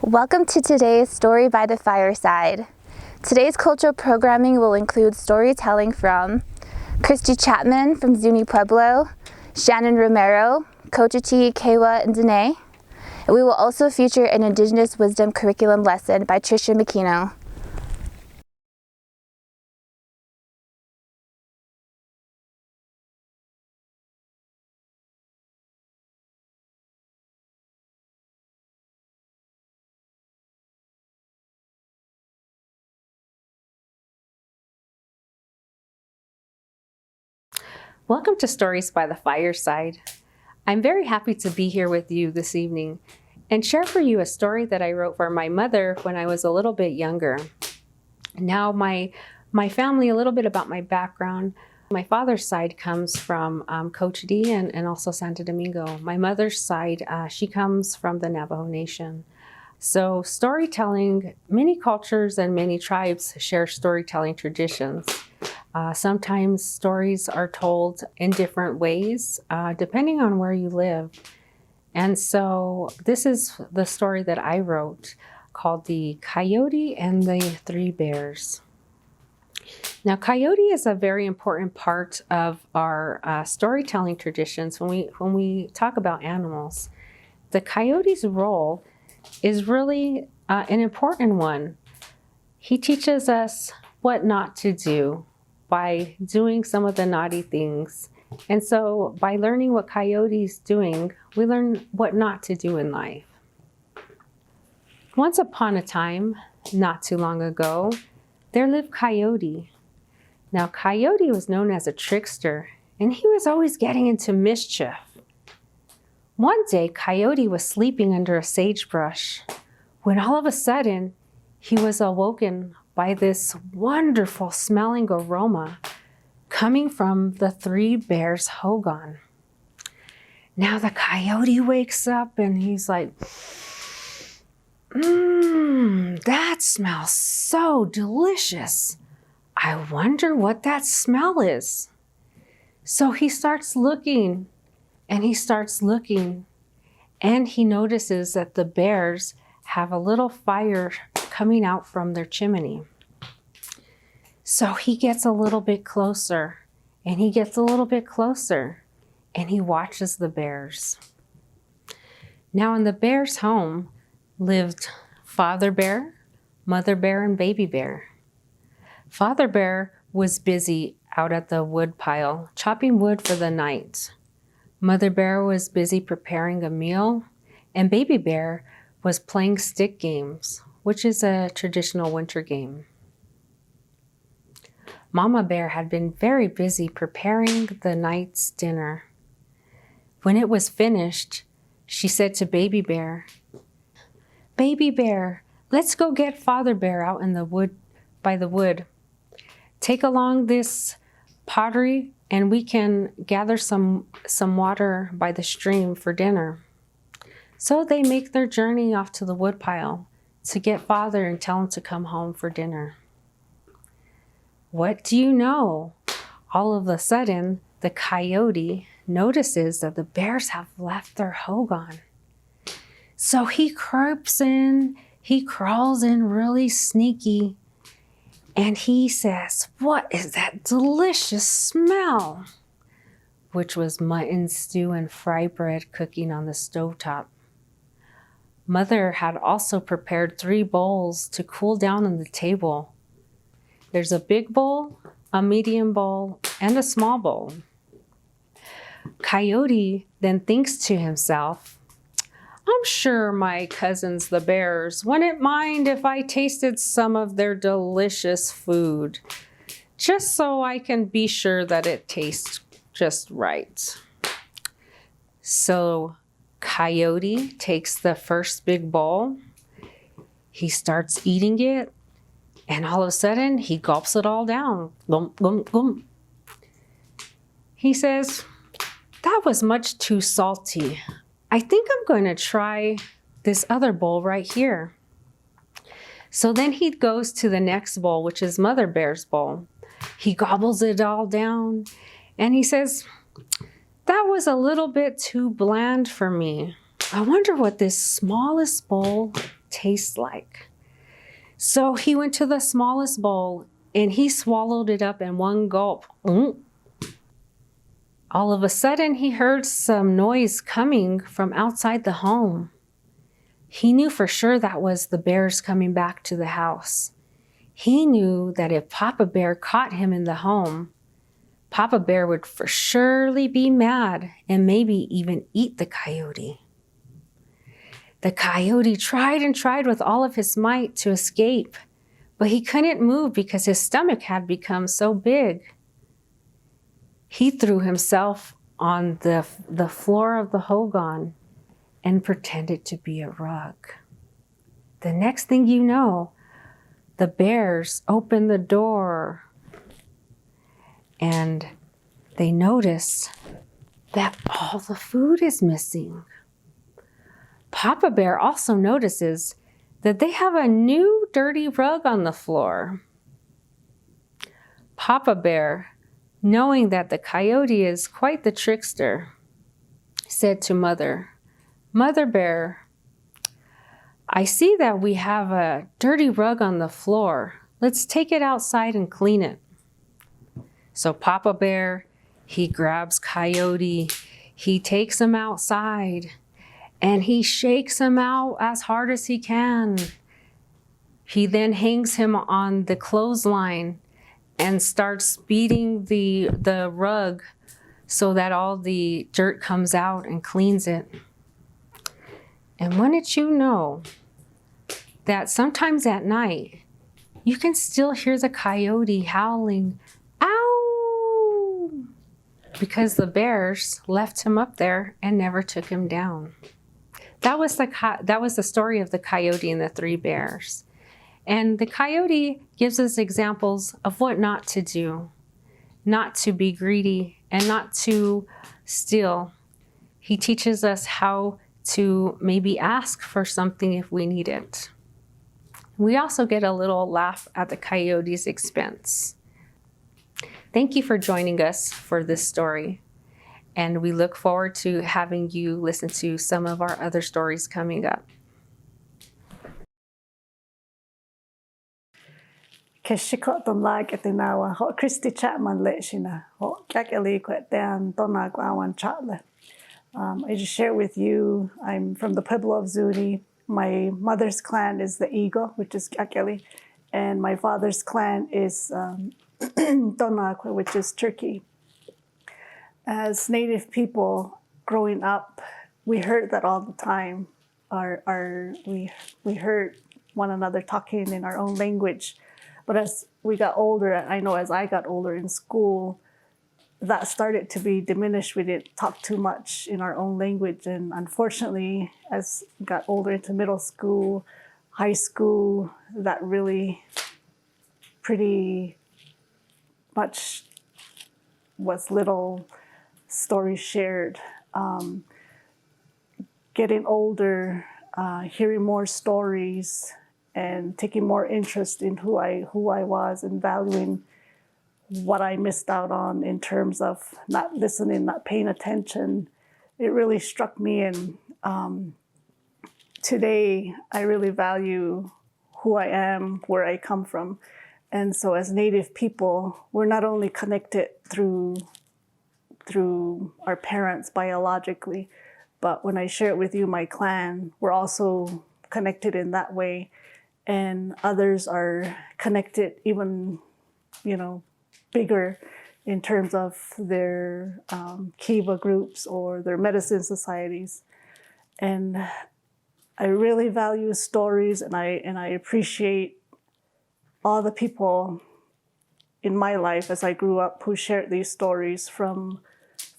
Welcome to today's Story by the Fireside. Today's cultural programming will include storytelling from Christy Chapman from Zuni, Pueblo, Shannon, Romero, Cochiti, Kewa, and Zuni. And we will also feature an Indigenous wisdom curriculum lesson by Trisha and Moquino. Welcome to Stories by the Fireside. I'm very happy to be here with you this evening and share for you a story that I wrote for my mother when I was a little bit younger. Now my family, a little bit about my background. My father's side comes from Cochiti and also Santo Domingo. My mother's side, she comes from the Navajo Nation. So storytelling, many cultures and many tribes share storytelling traditions. Sometimes stories are told in different ways, depending on where you live. And so this is the story that I wrote called The Coyote and the Three Bears. Now, coyote is a very important part of our storytelling traditions when we talk about animals. The coyote's role is really an important one. He teaches us what not to do by doing some of the naughty things. And so by learning what Coyote's doing, we learn what not to do in life. Once upon a time, not too long ago, there lived Coyote. Now Coyote was known as a trickster, and he was always getting into mischief. One day, Coyote was sleeping under a sagebrush when all of a sudden, he was awoken by this wonderful smelling aroma coming from the Three Bears' hogan. Now the coyote wakes up and he's like, that smells so delicious. I wonder what that smell is. So he starts looking and he starts looking and he notices that the bears have a little fire coming out from their chimney. So he gets a little bit closer and he gets a little bit closer and he watches the bears. Now in the bear's home lived Father Bear, Mother Bear, and Baby Bear. Father Bear was busy out at the wood pile, chopping wood for the night. Mother Bear was busy preparing a meal, and Baby Bear was playing stick games, which is a traditional winter game. Mama Bear had been very busy preparing the night's dinner. When it was finished, she said to Baby Bear, "Baby Bear, let's go get Father Bear out in the wood, by the wood. Take along this pottery and we can gather some water by the stream for dinner." So they make their journey off to the woodpile to get Father and tell him to come home for dinner. What do you know? All of a sudden, the coyote notices that the bears have left their hogan. So he creeps in, he crawls in really sneaky, and he says, "What is that delicious smell?" Which was mutton stew and fry bread cooking on the stovetop. Mother had also prepared 3 bowls to cool down on the table. There's a big bowl, a medium bowl, and a small bowl. Coyote then thinks to himself, "I'm sure my cousins the bears wouldn't mind if I tasted some of their delicious food, just so I can be sure that it tastes just right." So Coyote takes the first big bowl, he starts eating it, and all of a sudden he gulps it all down. Glum, glum, glum. He says, "That was much too salty. I think I'm going to try this other bowl right here." So then he goes to the next bowl, which is Mother Bear's bowl. He gobbles it all down and he says, "That was a little bit too bland for me. I wonder what this smallest bowl taste like. So he went to the smallest bowl and he swallowed it up in one gulp. All of a sudden, he heard some noise coming from outside the home. He knew for sure that was the bears coming back to the house. He knew that if Papa Bear caught him in the home, Papa Bear would for surely be mad and maybe even eat the coyote. The coyote tried and tried with all of his might to escape, but he couldn't move because his stomach had become so big. He threw himself on the floor of the hogan and pretended to be a rug. The next thing you know, the bears open the door and they notice that all the food is missing. Papa Bear also notices that they have a new dirty rug on the floor. Papa Bear, knowing that the coyote is quite the trickster, said to Mother, "Mother Bear, I see that we have a dirty rug on the floor. Let's take it outside and clean it." So Papa Bear, he grabs Coyote, he takes him outside, and he shakes him out as hard as he can. He then hangs him on the clothesline and starts beating the rug so that all the dirt comes out and cleans it. And wouldn't you know that sometimes at night, you can still hear the coyote howling, "Ow!" because the bears left him up there and never took him down. That was the story of the coyote and the three bears. And the coyote gives us examples of what not to do, not to be greedy and not to steal. He teaches us how to maybe ask for something if we need it. We also get a little laugh at the coyote's expense. Thank you for joining us for this story. And we look forward to having you listen to some of our other stories coming up. Keshiko ton lag at inawa ho Christy Chapman lechina ho kakali kwet dan tona kwawan chatle. I just share with you, I'm from the Pueblo of Zuni. My mother's clan is the Eagle, which is kakali, and my father's clan is Tonakwa, which is Turkey. As Native people growing up, we heard that all the time. We heard one another talking in our own language. But as we got older, I know as I got older in school, that started to be diminished. We didn't talk too much in our own language. And unfortunately, as we got older into middle school, high school, that really pretty much was little stories shared. Getting older, hearing more stories, and taking more interest in who I was and valuing what I missed out on in terms of not listening, not paying attention, it really struck me. And today, I really value who I am, where I come from. And so as Native people, we're not only connected through our parents biologically, but when I share it with you, my clan, we're also connected in that way. And others are connected even, bigger in terms of their Kewa groups or their medicine societies. And I really value stories, and I appreciate all the people in my life as I grew up who shared these stories from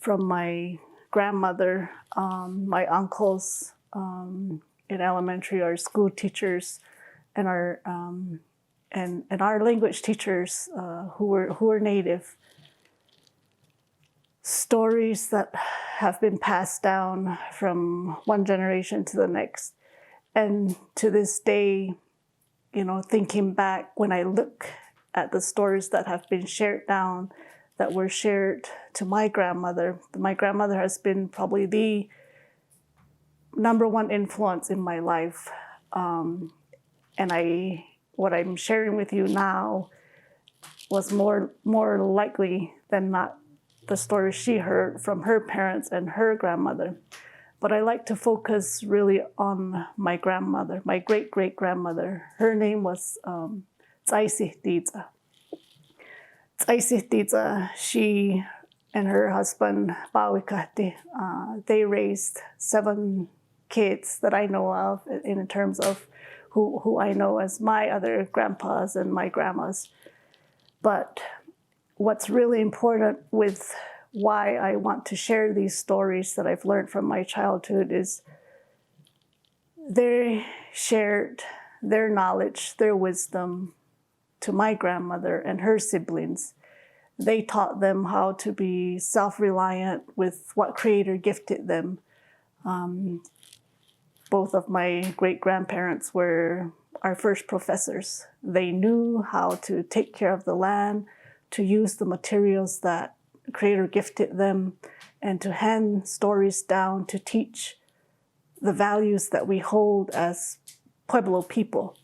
my grandmother, my uncles in elementary, our school teachers, and our language teachers who were Native. Stories that have been passed down from one generation to the next. And to this day, thinking back, when I look at the stories that have been shared down, that were shared to my grandmother has been probably the number one influence in my life. And what I'm sharing with you now was more likely than not the story she heard from her parents and her grandmother. But I like to focus really on my grandmother, my great-great-grandmother. Her name was Tsaisihtiza. Tsaisihtiza, she and her husband, Bawikati, they raised 7 kids that I know of in terms of who I know as my other grandpas and my grandmas. But what's really important with why I want to share these stories that I've learned from my childhood is they shared their knowledge, their wisdom to my grandmother and her siblings. They taught them how to be self-reliant with what Creator gifted them. Both of my great-grandparents were our first professors. They knew how to take care of the land, to use the materials that Creator gifted them, and to hand stories down to teach the values that we hold as Pueblo people.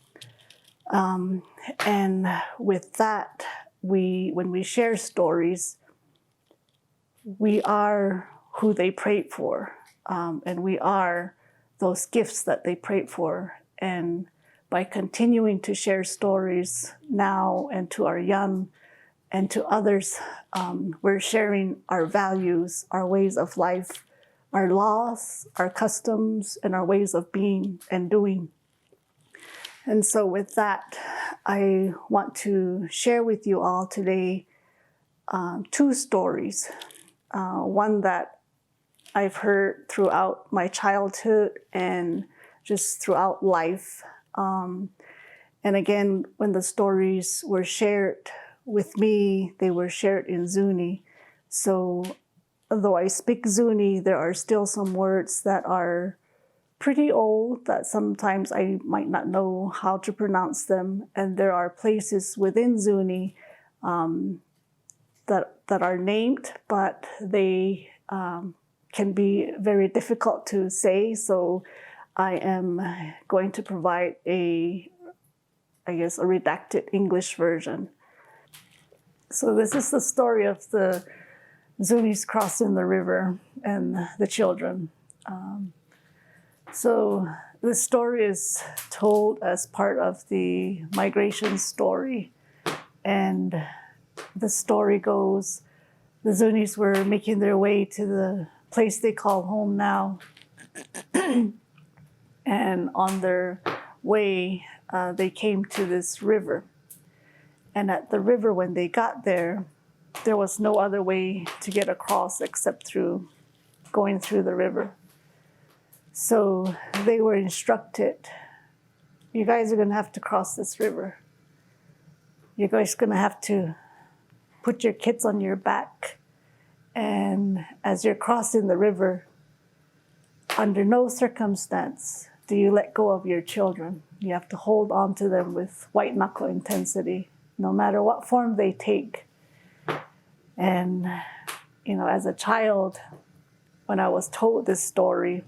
And with that, when we share stories, we are who they prayed for, and we are those gifts that they prayed for. And by continuing to share stories now and to our young and to others, we're sharing our values, our ways of life, our laws, our customs, and our ways of being and doing. And so with that, I want to share with you all today 2 stories. One that I've heard throughout my childhood and just throughout life. And again, when the stories were shared with me, they were shared in Zuni. So though I speak Zuni, there are still some words that are pretty old that sometimes I might not know how to pronounce them. And there are places within Zuni that are named, but they can be very difficult to say. So I am going to provide a redacted English version. So this is the story of the Zunis crossing the river and the children. So this story is told as part of the migration story. And the story goes, the Zunis were making their way to the place they call home now. And on their way, they came to this river. And at the river, when they got there, there was no other way to get across except through going through the river. So they were instructed, you guys are going to have to cross this river. You guys are going to have to put your kids on your back. And as you're crossing the river, under no circumstance do you let go of your children. You have to hold on to them with white knuckle intensity, no matter what form they take. And, as a child, when I was told this story,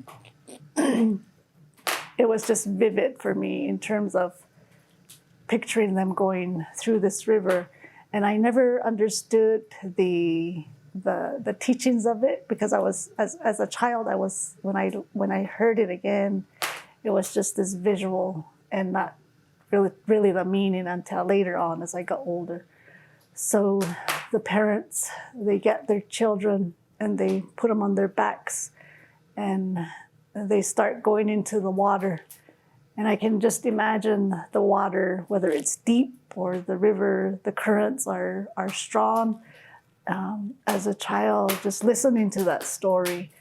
it was just vivid for me in terms of picturing them going through this river. And I never understood the teachings of it, because I was, as a child, I was, when I heard it again, it was just this visual and not really the meaning until later on as I got older. So the parents, they get their children and they put them on their backs and they start going into the water. And I can just imagine the water, whether it's deep or the river, the currents are strong. As a child, just listening to that story,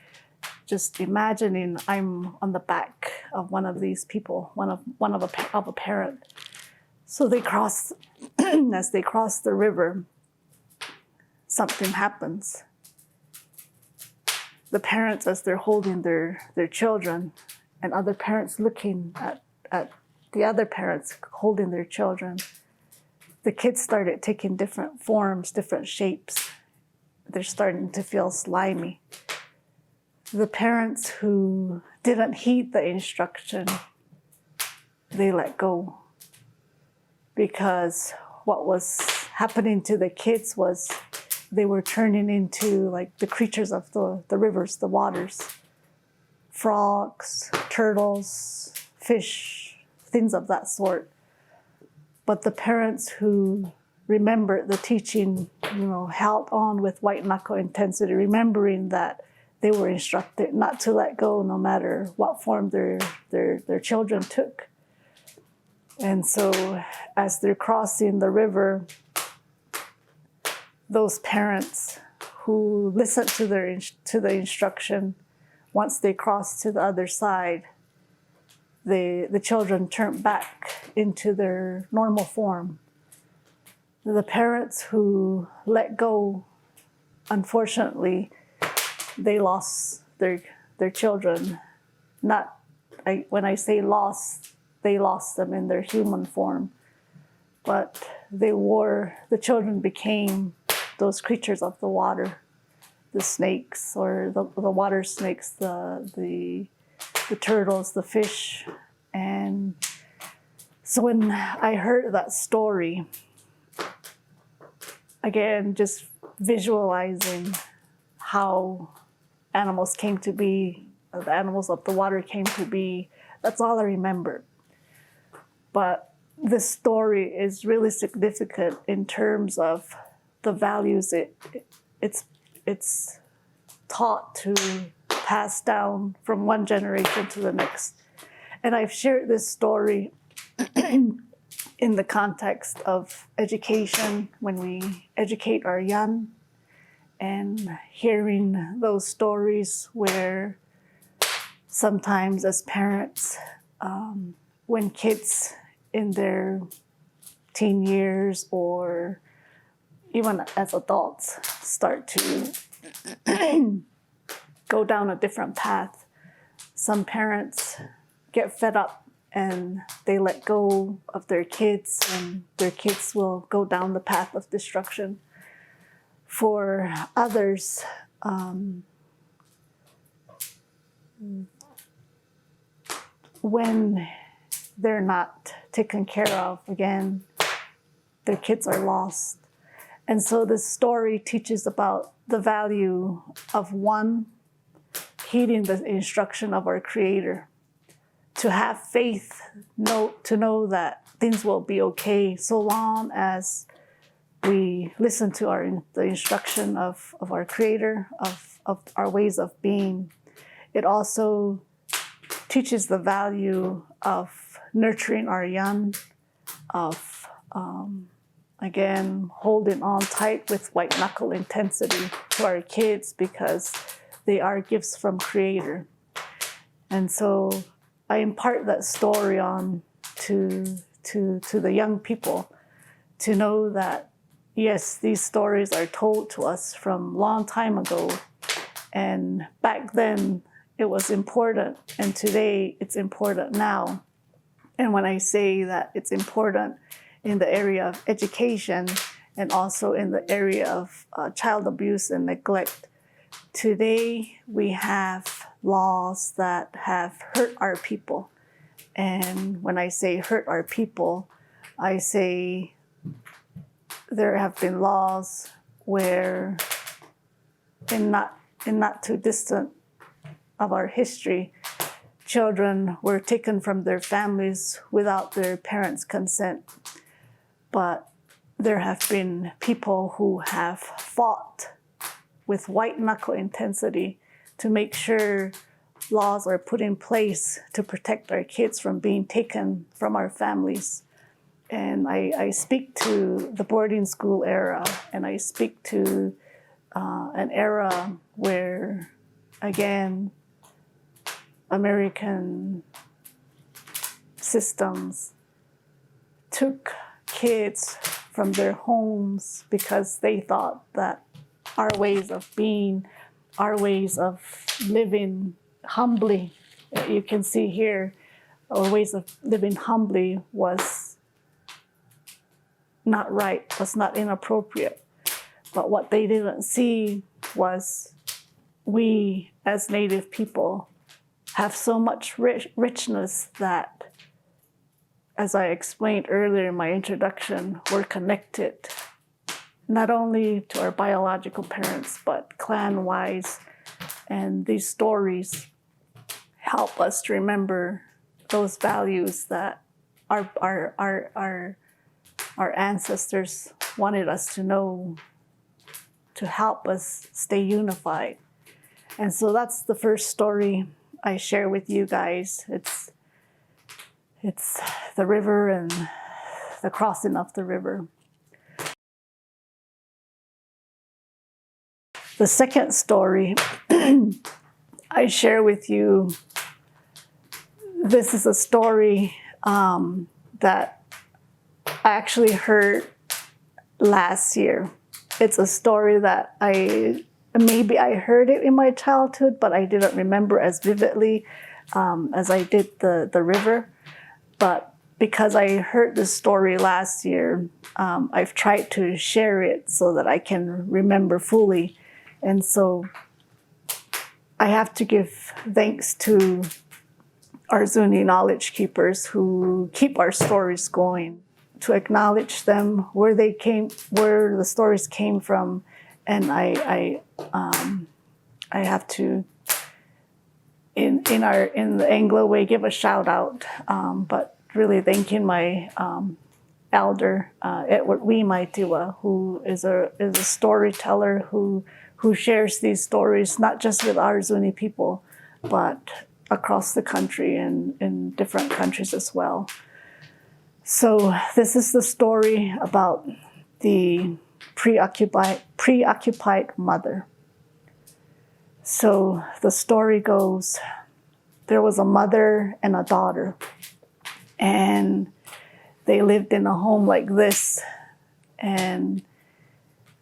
just imagining I'm on the back of one of these people, of a parent. So they cross, as they cross the river, something happens. The parents, as they're holding their children, and other parents looking at the other parents holding their children, the kids started taking different forms, different shapes. They're starting to feel slimy. The parents who didn't heed the instruction they let go. Because what was happening to the kids was they were turning into like the creatures of the rivers, the waters. Frogs, turtles, fish, things of that sort. But the parents who remembered the teaching, held on with white knuckle intensity, remembering that they were instructed not to let go no matter what form their children took. And so as they're crossing the river, those parents who listened to the instruction, once they crossed to the other side, the children turned back into their normal form. The parents who let go, unfortunately, they lost their children. When I say lost, they lost them in their human form. But the children became those creatures of the water, the snakes or the water snakes, the turtles, the fish. And so when I heard that story, again, just visualizing how animals came to be, the animals of the water came to be, that's all I remembered. But this story is really significant in terms of the values it's taught to pass down from one generation to the next. And I've shared this story in the context of education, when we educate our young, and hearing those stories where sometimes as parents, when kids in their teen years or even as adults start to go down a different path, some parents get fed up and they let go of their kids, and their kids will go down the path of destruction. For others, when they're not taken care of, again, their kids are lost. And so this story teaches about the value of one, heeding the instruction of our Creator, to have faith, to know that things will be okay so long as we listen to the instruction of our Creator, of our ways of being. It also teaches the value of nurturing our young, of, again, holding on tight with white knuckle intensity to our kids, because they are gifts from Creator. And so I impart that story on to the young people, to know that, yes, these stories are told to us from a long time ago. And back then, it was important, and today it's important now. And when I say that it's important in the area of education and also in the area of child abuse and neglect, today we have laws that have hurt our people. And when I say hurt our people, I say there have been laws where in not too distant of our history, children were taken from their families without their parents' consent. But there have been people who have fought with white knuckle intensity to make sure laws are put in place to protect our kids from being taken from our families. And I speak to the boarding school era, and I speak to an era where, again, American systems took kids from their homes because they thought that our ways of being, our ways of living humbly, you can see here, our ways of living humbly was not right, was not inappropriate. But what they didn't see was we as Native people have so much richness that as I explained earlier in my introduction, we're connected not only to our biological parents, but clan-wise. And these stories help us to remember those values that our ancestors wanted us to know to help us stay unified. And so that's the first story I share with you guys. It's the river and the crossing of the river. The second story I share with you, this is a story that I actually heard last year. It's a story that I heard it in my childhood, but I didn't remember as vividly as I did the river. But because I heard this story last year, I've tried to share it so that I can remember fully. And so I have to give thanks to our Zuni knowledge keepers who keep our stories going, to acknowledge them, where the stories came from. And I have to, in the Anglo way, give a shout out, but really thanking my elder, Edward Maitiwa, who is a storyteller who shares these stories, not just with our Zuni people, but across the country and in different countries as well. So this is the story about the preoccupied mother. So the story goes, there was a mother and a daughter, and they lived in a home like this, and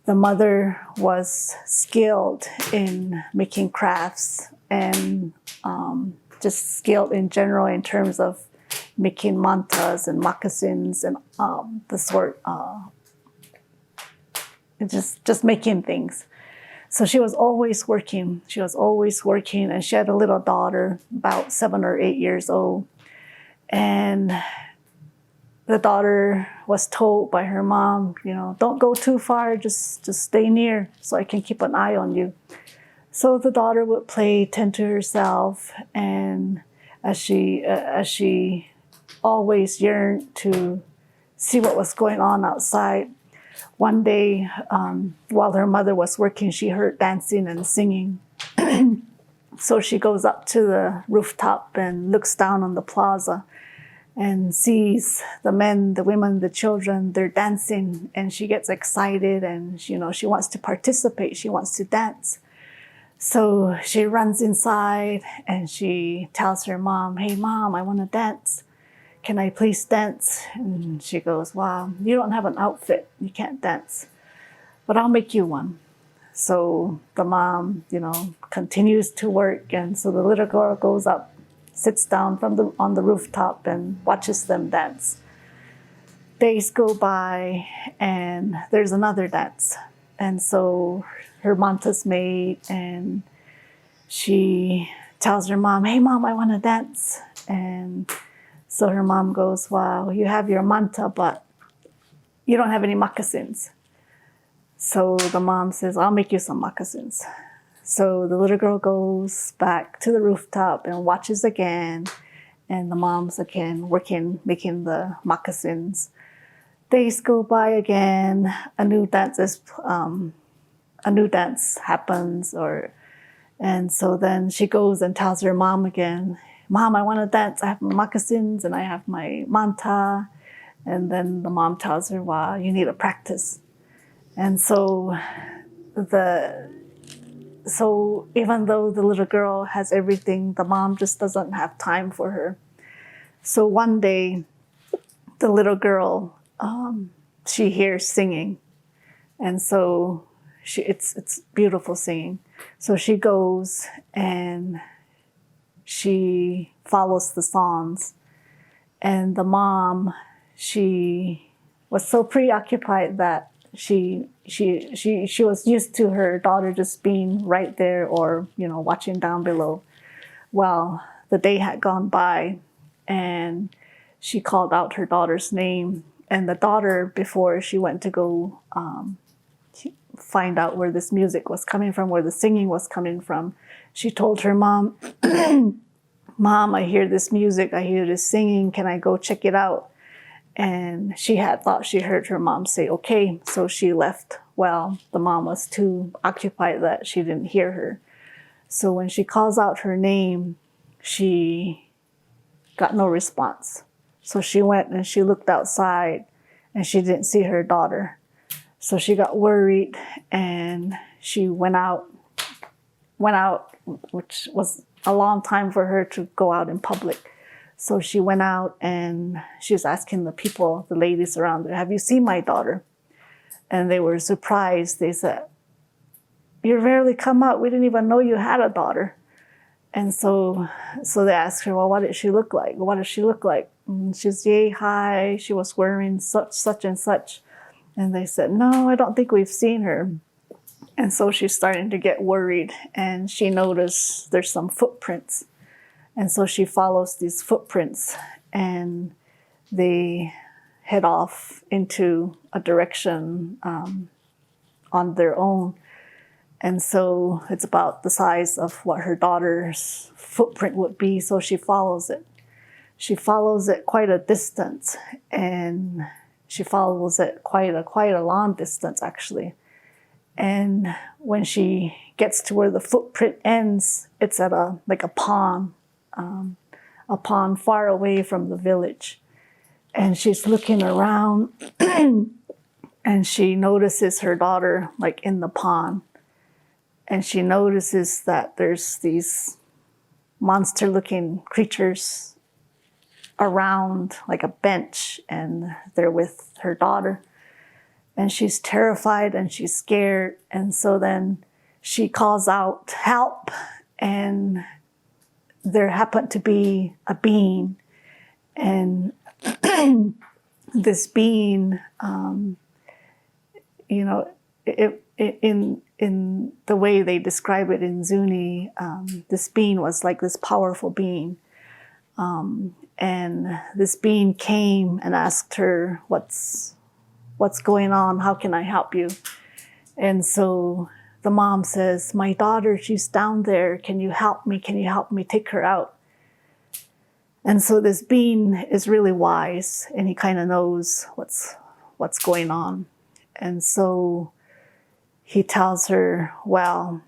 the mother was skilled in making crafts and just skilled in general in terms of making mantas and moccasins and the sort, just making things. So she was always working. And she had a little daughter, about 7 or 8 years old. And the daughter was told by her mom, don't go too far, just stay near so I can keep an eye on you. So the daughter would play, tend to herself, and as she always yearned to see what was going on outside, one day, while her mother was working, she heard dancing and singing. So she goes up to the rooftop and looks down on the plaza and sees the men, the women, the children, they're dancing, and she gets excited and she wants to participate, she wants to dance. So she runs inside and she tells her mom, hey mom, I want to dance. Can I please dance? And she goes, wow, you don't have an outfit, you can't dance, but I'll make you one. So the mom, continues to work, and so the little girl goes up, sits down on the rooftop and watches them dance. Days go by and there's another dance. And so her manta's made and she tells her mom, hey mom, I want to dance. And so her mom goes, wow, you have your manta, but you don't have any moccasins. So the mom says, I'll make you some moccasins. So the little girl goes back to the rooftop and watches again, and the mom's again working, making the moccasins. Days go by again, a new dance happens, and so then she goes and tells her mom again, Mom, I want to dance. I have my moccasins and I have my manta. And then the mom tells her, wow, you need to practice. And so even though the little girl has everything, the mom just doesn't have time for her. So one day, the little girl, she hears singing. And so it's beautiful singing. So she goes and she follows the songs. And the mom, she was so preoccupied that she was used to her daughter just being right there or, watching down below. Well, the day had gone by and she called out her daughter's name. And the daughter, before she went to go find out where this music was coming from, where the singing was coming from, she told her mom, Mom, I hear this music, I hear this singing, can I go check it out? And she had thought she heard her mom say, okay, so she left. Well, the mom was too occupied that she didn't hear her. So when she calls out her name, she got no response. So she went and she looked outside and she didn't see her daughter. So she got worried and she went out, which was a long time for her to go out in public. So she went out and she was asking the people, the ladies around her, have you seen my daughter? And they were surprised. They said, you rarely come out. We didn't even know you had a daughter. And so they asked her, well, what did she look like? What does she look like? And she's yay high. She was wearing such and such. And they said, no, I don't think we've seen her. And so she's starting to get worried. And she noticed there's some footprints. And so she follows these footprints. And they head off into a direction on their own. And so it's about the size of what her daughter's footprint would be. So she follows it. She follows it quite a distance. And she follows it quite a long distance, actually. And when she gets to where the footprint ends, it's at a pond far away from the village. And she's looking around and she notices her daughter like in the pond. And she notices that there's these monster-looking creatures around like a bench, and they're with her daughter. And she's terrified and she's scared. And so then she calls out, help. And there happened to be a being. And this being, in the way they describe it in Zuni, this being was like this powerful being. And this being came and asked her, what's going on? How can I help you? And so the mom says, my daughter, she's down there. Can you help me? Can you help me take her out? And so this being is really wise, and he kind of knows what's going on. And so he tells her, well,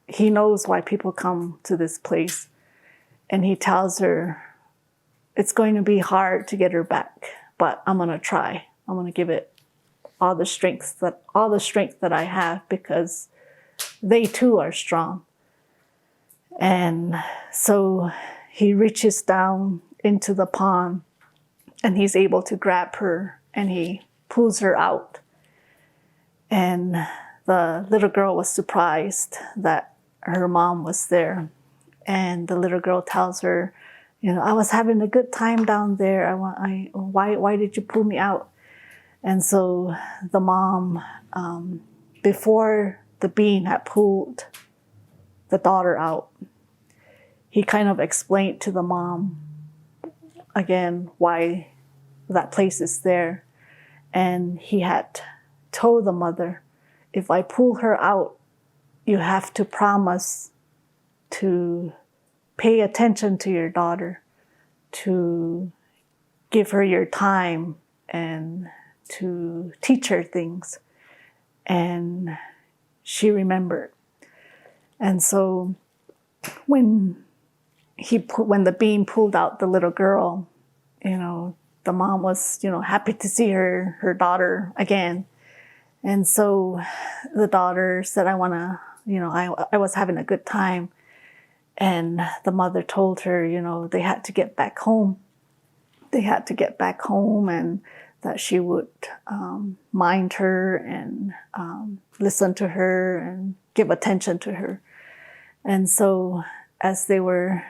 he knows why people come to this place. And he tells her, it's going to be hard to get her back, but I'm going to try. I'm going to give it all the strength that I have, because they too are strong. And so he reaches down into the pond and he's able to grab her and he pulls her out. And the little girl was surprised that her mom was there. And the little girl tells her, I was having a good time down there. Why did you pull me out? And so the mom, before the being had pulled the daughter out, he kind of explained to the mom again why that place is there. And he had told the mother, if I pull her out, you have to promise to pay attention to your daughter, to give her your time and to teach her things. And she remembered. And so when the being pulled out the little girl, the mom was, happy to see her daughter again. And so the daughter said, I was having a good time. And the mother told her, they had to get back home. They had to get back home, and that she would mind her and listen to her and give attention to her. And so as they were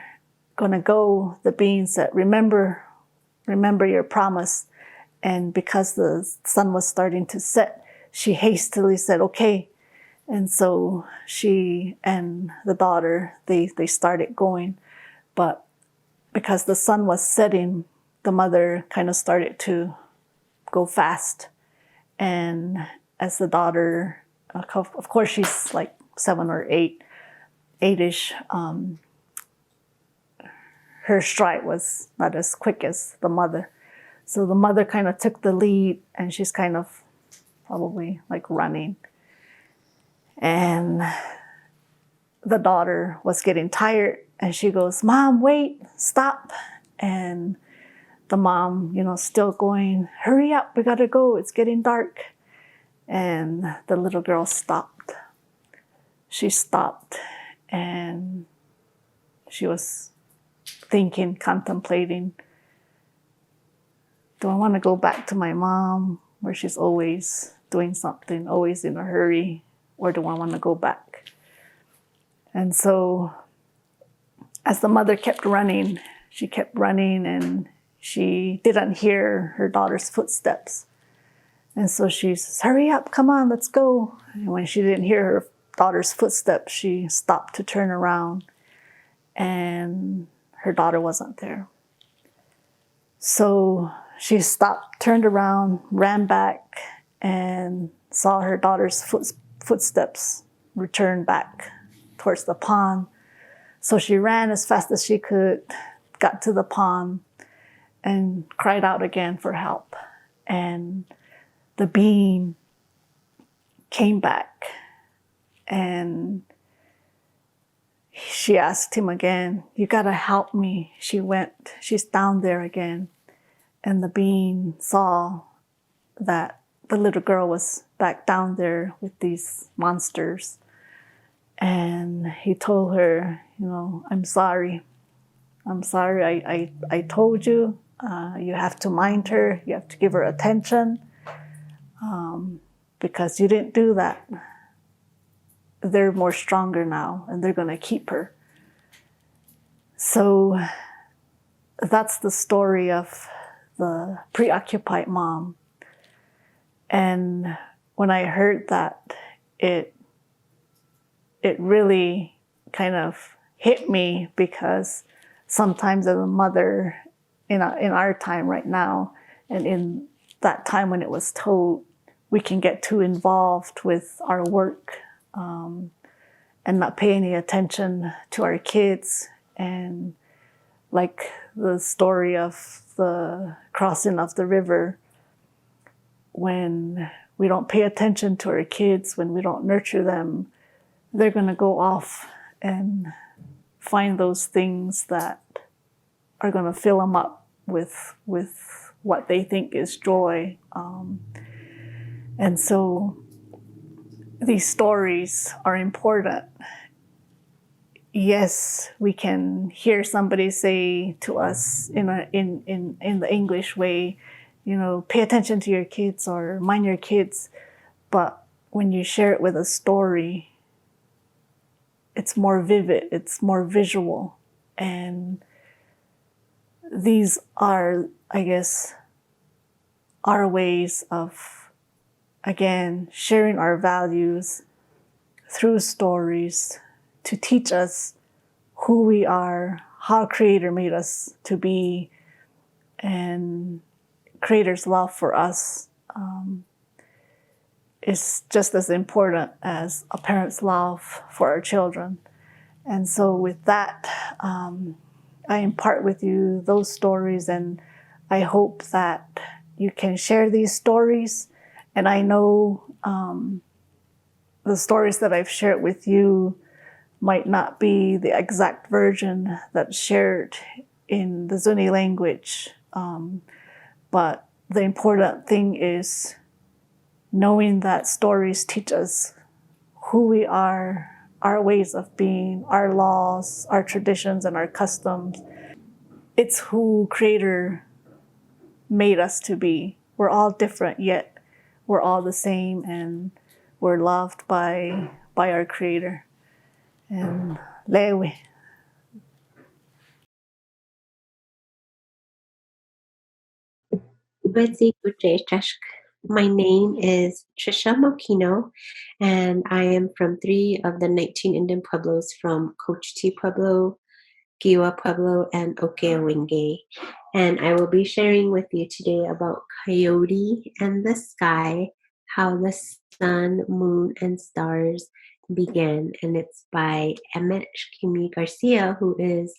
going to go, the being said, remember your promise. And because the sun was starting to set, she hastily said, okay. And so she and the daughter, they started going. But because the sun was setting, the mother kind of started to go fast. And as the daughter, of course, she's like 7 or 8-ish, her stride was not as quick as the mother. So the mother kind of took the lead, and she's kind of probably like running. And the daughter was getting tired, and she goes, "Mom, wait, stop." And the mom, still going, "Hurry up, we gotta go, it's getting dark." And the little girl stopped. She stopped, and she was thinking, contemplating, do I want to go back to my mom where she's always doing something, always in a hurry, or do I want to go back? And so as the mother kept running, she kept running, and she didn't hear her daughter's footsteps. And so she says, "Hurry up, come on, let's go." And when she didn't hear her daughter's footsteps, she stopped to turn around, and her daughter wasn't there. So she stopped, turned around, ran back, and saw her daughter's footsteps return back towards the pond. So she ran as fast as she could, got to the pond, and cried out again for help. And the being came back, and she asked him again, "You gotta help me." She's down there again. And the being saw that the little girl was back down there with these monsters. And he told her, "I'm sorry. I'm sorry. I told you, you have to mind her. You have to give her attention. Because you didn't do that. They're more stronger now, and they're going to keep her." So that's the story of the preoccupied mom. And when I heard that, it really kind of hit me, because sometimes as a mother in our time right now, and in that time when it was told, we can get too involved with our work and not pay any attention to our kids. And like the story of the crossing of the river, when we don't pay attention to our kids, when we don't nurture them, they're going to go off and find those things that are going to fill them up with what they think is joy. And so these stories are important. Yes, we can hear somebody say to us in the English way, pay attention to your kids or mind your kids. But when you share it with a story, it's more vivid, it's more visual. And these are, I guess, our ways of, again, sharing our values through stories to teach us who we are, how Creator made us to be, and Creator's love for us is just as important as a parent's love for our children. And so with that, I impart with you those stories, and I hope that you can share these stories. And I know the stories that I've shared with you might not be the exact version that's shared in the Zuni language, but the important thing is knowing that stories teach us who we are, our ways of being, our laws, our traditions, and our customs. It's who Creator made us to be. We're all different, yet we're all the same, and we're loved by our Creator. And lewe. My name is Trisha Moquino, and I am from 3 of the 19 Indian Pueblos from Cochiti Pueblo, Kewa, Pueblo, and Okewenge. And I will be sharing with you today about Coyote and the sky, how the sun, moon, and stars began. And it's by Emmett Shkimi Garcia, who is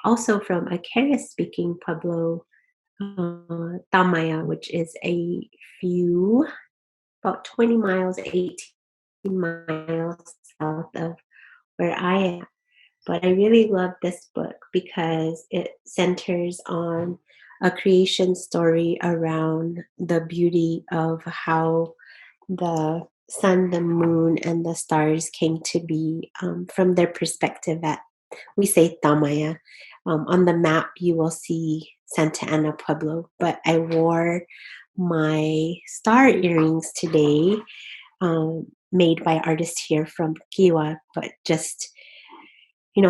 also from a Keres-speaking Pueblo, Tamaya, which is about 20 miles, 18 miles south of where I am. But I really love this book because it centers on a creation story around the beauty of how the sun, the moon, and the stars came to be from their perspective at, we say Tamaya. On the map, you will see Santa Ana Pueblo, but I wore my star earrings today, made by artists here from Kewa, but just,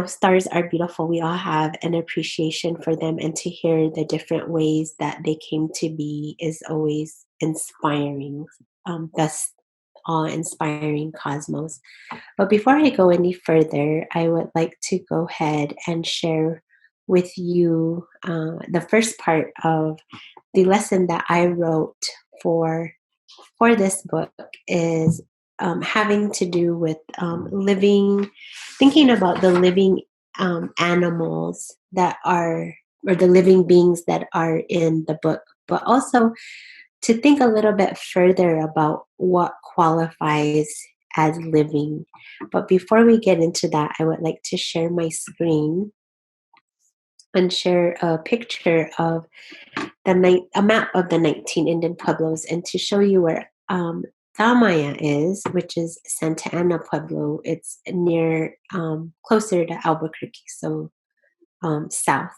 stars are beautiful. We all have an appreciation for them, and to hear the different ways that they came to be is always inspiring. Thus, awe-inspiring cosmos. But before I go any further, I would like to go ahead and share with you the first part of the lesson that I wrote for this book is having to do with thinking about the living animals that are, or the living beings that are in the book, but also to think a little bit further about what qualifies as living. But before we get into that, I would like to share my screen and share a picture of a map of the 19 Indian Pueblos, and to show you where Tamaya is, which is Santa Ana Pueblo. It's near, closer to Albuquerque, so south.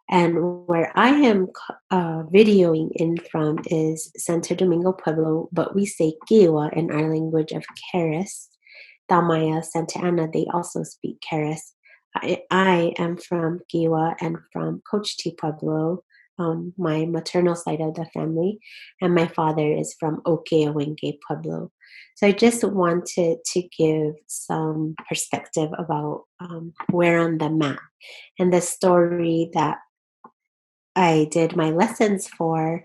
And where I am videoing in from is Santo Domingo Pueblo, but we say Kewa in our language of Keres. Tamaya, Santa Ana, they also speak Keres. I am from Kewa and from Cochiti Pueblo, my maternal side of the family, and my father is from Okewenge Pueblo. So I just wanted to give some perspective about where on the map, and the story that I did my lessons for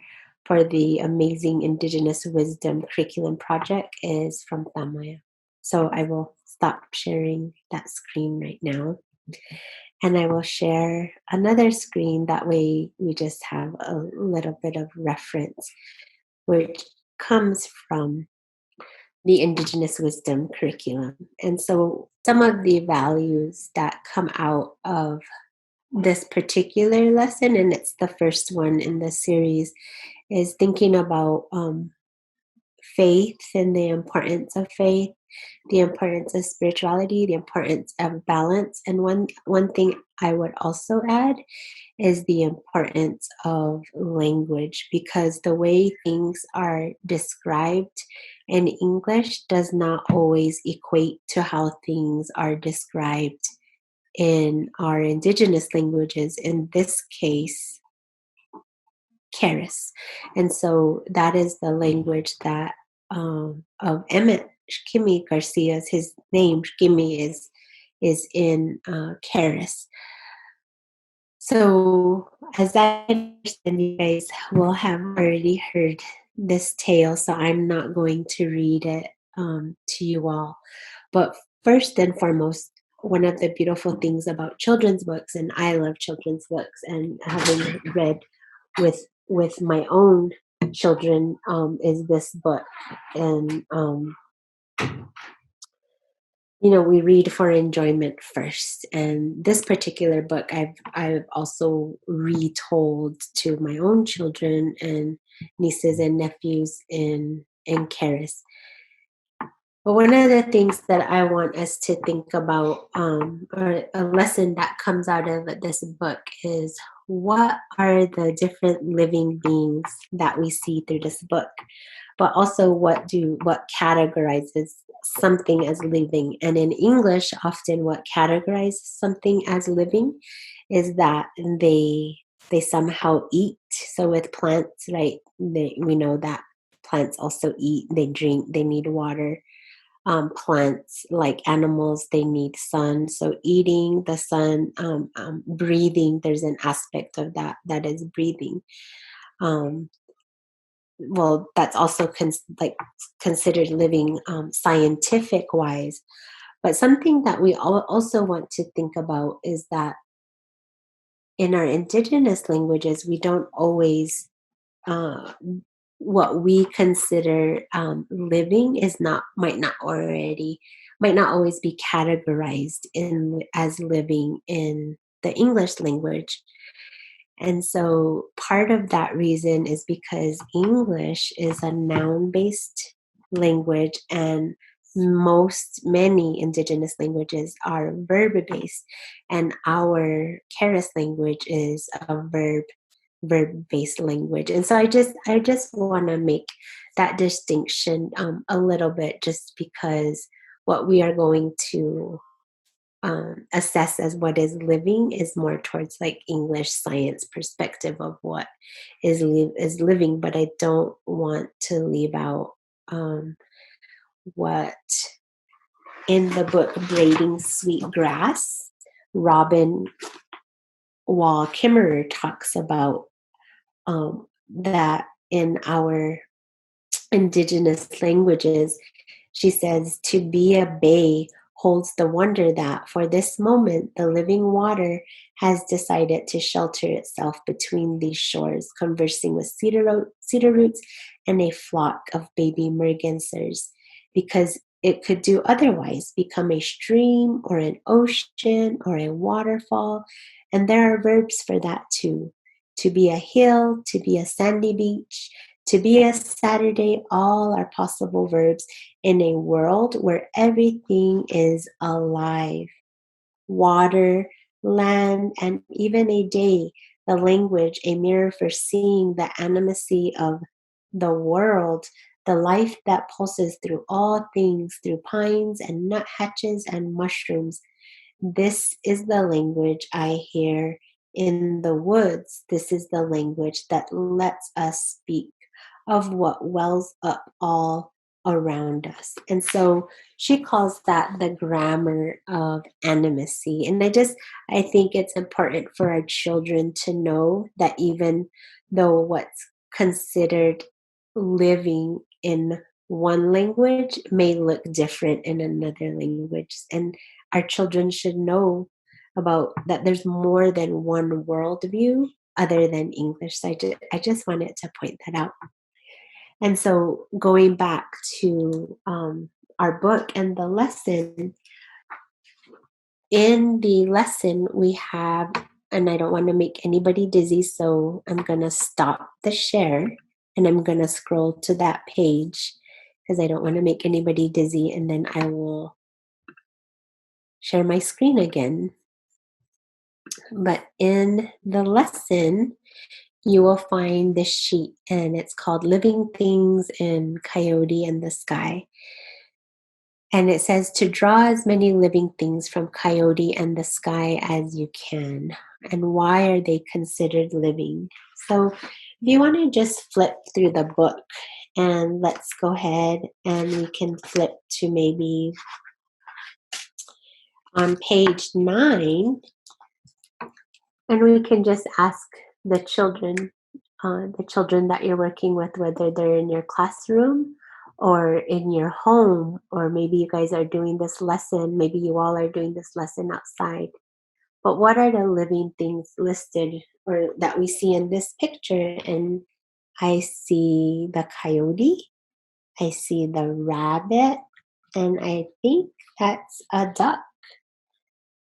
the amazing Indigenous Wisdom Curriculum Project is from Tamaya. So I will stop sharing that screen right now. And I will share another screen. That way we just have a little bit of reference, which comes from the Indigenous Wisdom Curriculum. And so some of the values that come out of this particular lesson, and it's the first one in the series, is thinking about faith and the importance of faith, the importance of spirituality, the importance of balance. And one thing I would also add is the importance of language, because the way things are described in English does not always equate to how things are described in our Indigenous languages, in this case, Keres. And so that is the language that of Emmett Shkimi Garcia's, his name Shkimi is in Keres. So as I understand, you guys will have already heard this tale, so I'm not going to read it to you all. But first and foremost, one of the beautiful things about children's books, and I love children's books, and having read with my own children, is this book. And we read for enjoyment first. And this particular book I've also retold to my own children and nieces and nephews in Keres. But one of the things that I want us to think about, or a lesson that comes out of this book, is what are the different living beings that we see through this book, but also what categorizes something as living. And in English, often what categorizes something as living is that they somehow eat. So with plants, right, we know that plants also eat, they drink, they need water. plants, like animals, they need sun. So eating, the sun, breathing, there's an aspect of that is breathing. Well, that's also considered living scientific wise. But something that we also want to think about is that in our indigenous languages, we don't always, what we consider living might not always be categorized as living in the English language. And so part of that reason is because English is a noun-based language, and many indigenous languages are verb-based, and our Keres language is a verb-based language. And so I just want to make that distinction a little bit, just because what we are going to assess as what is living is more towards like English science perspective of what is living, but I don't want to leave out what in the book Braiding Sweet Grass, Robin Wall Kimmerer talks about that in our indigenous languages. She says, to be a bay holds the wonder that for this moment the living water has decided to shelter itself between these shores, conversing with cedar roots and a flock of baby mergansers, because it could do otherwise, become a stream or an ocean or a waterfall. And there are verbs for that too. To be a hill, to be a sandy beach, to be a Saturday, all are possible verbs in a world where everything is alive. Water, land, and even a day, the language, a mirror for seeing the animacy of the world, the life that pulses through all things, through pines and nuthatches and mushrooms. This is the language I hear in the woods. This is the language that lets us speak of what wells up all around us. And so she calls that the grammar of animacy. And I think it's important for our children to know that even though what's considered living in one language may look different in another language. And our children should know about that there's more than one worldview other than English. So I just wanted to point that out. And so going back to our book and the lesson, in the lesson we have, and I don't want to make anybody dizzy, so I'm going to stop the share and I'm going to scroll to that page because I don't want to make anybody dizzy, and then I will share my screen again. But in the lesson, you will find this sheet, and it's called Living Things in Coyote and the Sky. And it says to draw as many living things from Coyote and the sky as you can. And why are they considered living? So if you want to just flip through the book, and let's go ahead and we can flip to maybe on page 9, and we can just ask the children that you're working with, whether they're in your classroom or in your home, or maybe you guys are doing this lesson, maybe you all are doing this lesson outside. But what are the living things listed or that we see in this picture? And I see the coyote, I see the rabbit, and I think that's a duck.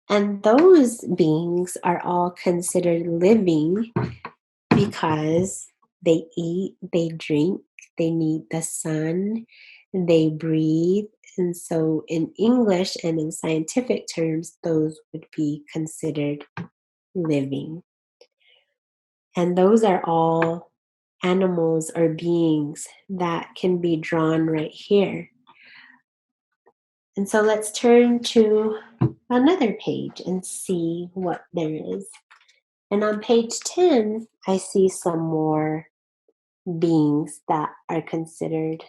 And those beings are all considered living because they eat, they drink, they need the sun, they breathe. And so in English and in scientific terms, those would be considered living. And those are all animals or beings that can be drawn right here. And so let's turn to another page and see what there is. And on page 10, I see some more beings that are considered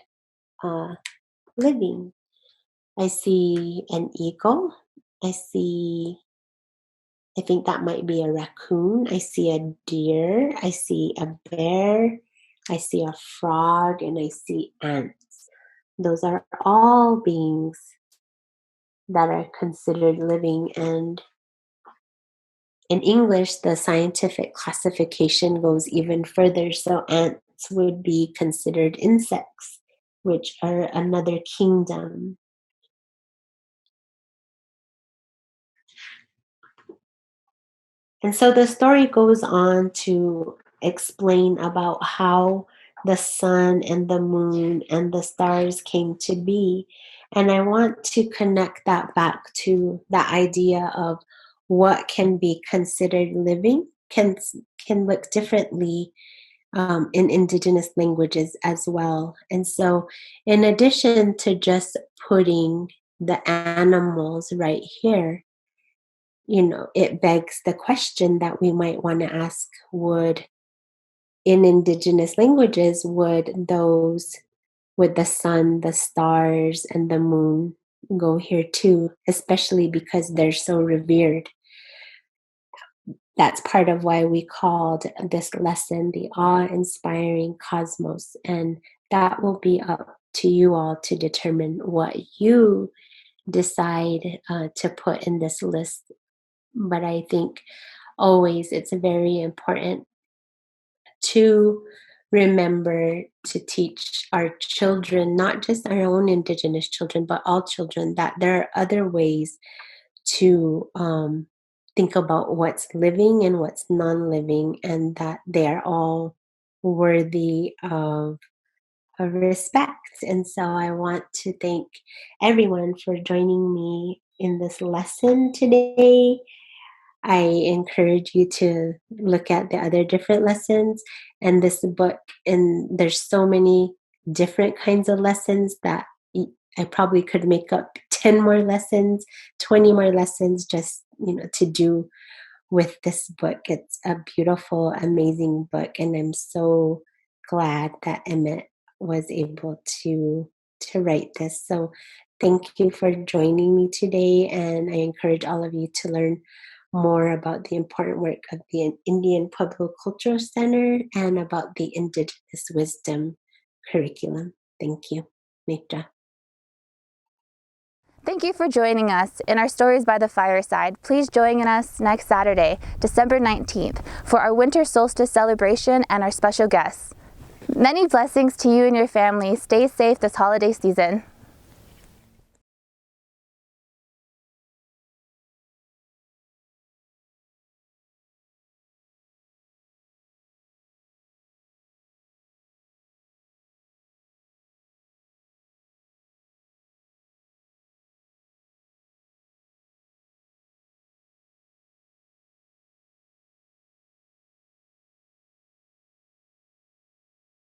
living. I see an eagle. I think that might be a raccoon. I see a deer. I see a bear. I see a frog, and I see ants. Those are all beings that are considered living. And in English, the scientific classification goes even further. So ants would be considered insects, which are another kingdom. And so the story goes on to explain about how the sun and the moon and the stars came to be. And I want to connect that back to the idea of what can be considered living can look differently in Indigenous languages as well. And so, in addition to just putting the animals right here, it begs the question that we might want to ask, in Indigenous languages, would the sun, the stars, and the moon go here too, especially because they're so revered? That's part of why we called this lesson the awe-inspiring cosmos. And that will be up to you all to determine what you decide to put in this list. But I think always it's very important to remember to teach our children, not just our own Indigenous children, but all children, that there are other ways to think about what's living and what's non-living, and that they are all worthy of respect. And so I want to thank everyone for joining me in this lesson today. I encourage you to look at the other different lessons and this book. And there's so many different kinds of lessons that I probably could make up 10 more lessons, 20 more lessons just, to do with this book. It's a beautiful, amazing book. And I'm so glad that Emmett was able to write this. So thank you for joining me today. And I encourage all of you to learn more about the important work of the Indian Pueblo Cultural Center and about the Indigenous Wisdom curriculum. Thank you. Mitra. Thank you for joining us in our Stories by the Fireside. Please join us next Saturday, December 19th, for our winter solstice celebration and our special guests. Many blessings to you and your family. Stay safe this holiday season.